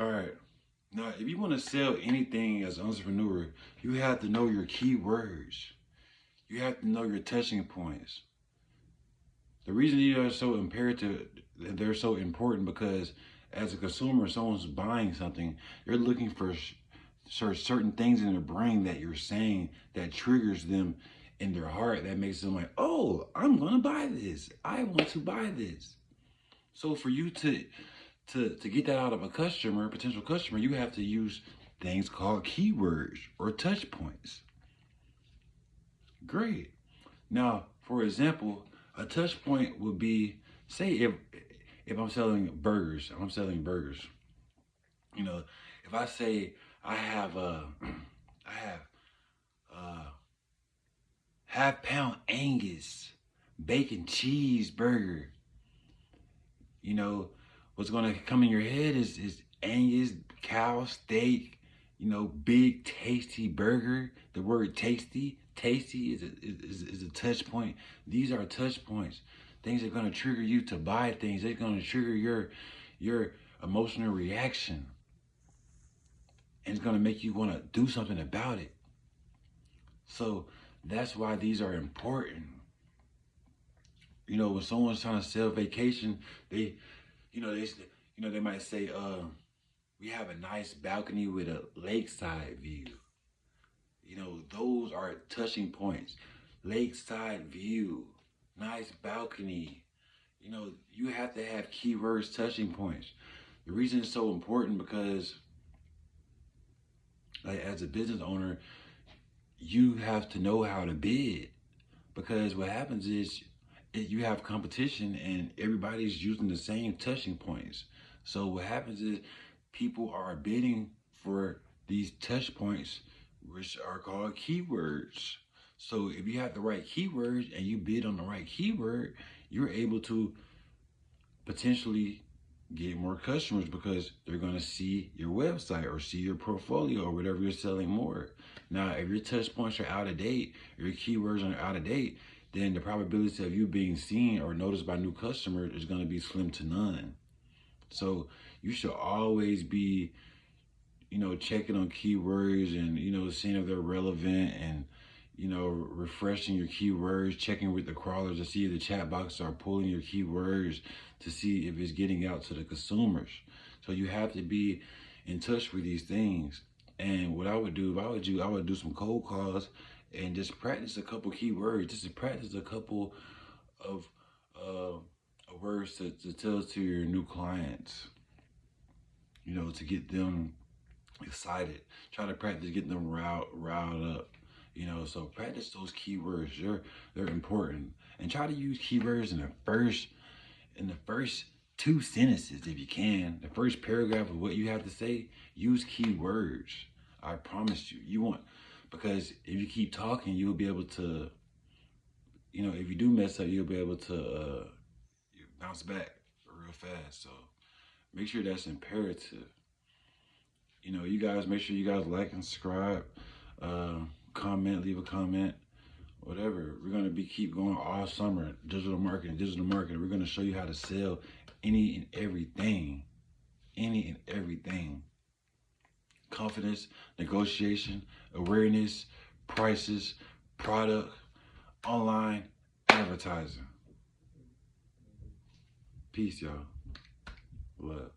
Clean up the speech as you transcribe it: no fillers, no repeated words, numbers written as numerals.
All right. Now, if you want to sell anything as an entrepreneur, you have to know your keywords. You have to know your touching points. The reason these are so imperative, they're so important because as a consumer, someone's buying something, they're looking for certain things in their brain that you're saying that triggers them in their heart, that makes them like, oh, I'm gonna buy this. I want to buy this. So for you to get that out of a customer, potential customer, you have to use things called keywords or touch points. Great. Now, for example, a touch point would be, say if I'm selling burgers, You know, if I say I have I have a half-pound Angus bacon cheeseburger, you know, what's gonna come in your head is Angus cow steak, big tasty burger. The word tasty is a touch point. These are touch points. Things that are gonna trigger you to buy things. They're gonna trigger your emotional reaction, and it's gonna make you want to do something about it. So that's why these are important. When someone's trying to sell vacation, they, you know, they, they might say, we have a nice balcony with a lakeside view. Those are touching points. Lakeside view, nice balcony. You have to have keywords, touching points. The reason it's so important because, like, as a business owner, you have to know how to bid, because what happens is you have competition and everybody's using the same touching points. So what happens is people are bidding for these touch points, which are called keywords. So if you have the right keywords and you bid on the right keyword, you're able to potentially get more customers because they're going to see your website or see your portfolio or whatever you're selling more. Now, if your touch points are out of date, your keywords are out of date, then the probability of you being seen or noticed by new customers is going to be slim to none. So you should always be, checking on keywords and, seeing if they're relevant and, refreshing your keywords, checking with the crawlers to see if the chat boxes are pulling your keywords to see if it's getting out to the consumers. So you have to be in touch with these things. And what I would do, if I would do, I would do some cold calls and just practice a couple keywords, just to practice a couple of words to tell to your new clients, to get them excited. Try to practice getting them riled up. So practice those keywords. They're important. And try to use keywords in the first two sentences if you can. The first paragraph of what you have to say, use keywords. I promise you. Because if you keep talking, you'll be able to, if you do mess up, you'll be able to bounce back real fast. So make sure that's imperative. You guys, make sure you guys like and subscribe, comment, leave a comment, whatever. We're going to keep going all summer. Digital marketing. We're going to show you how to sell any and everything. Confidence, negotiation, awareness, prices, product, online, advertising. Peace, y'all. Love.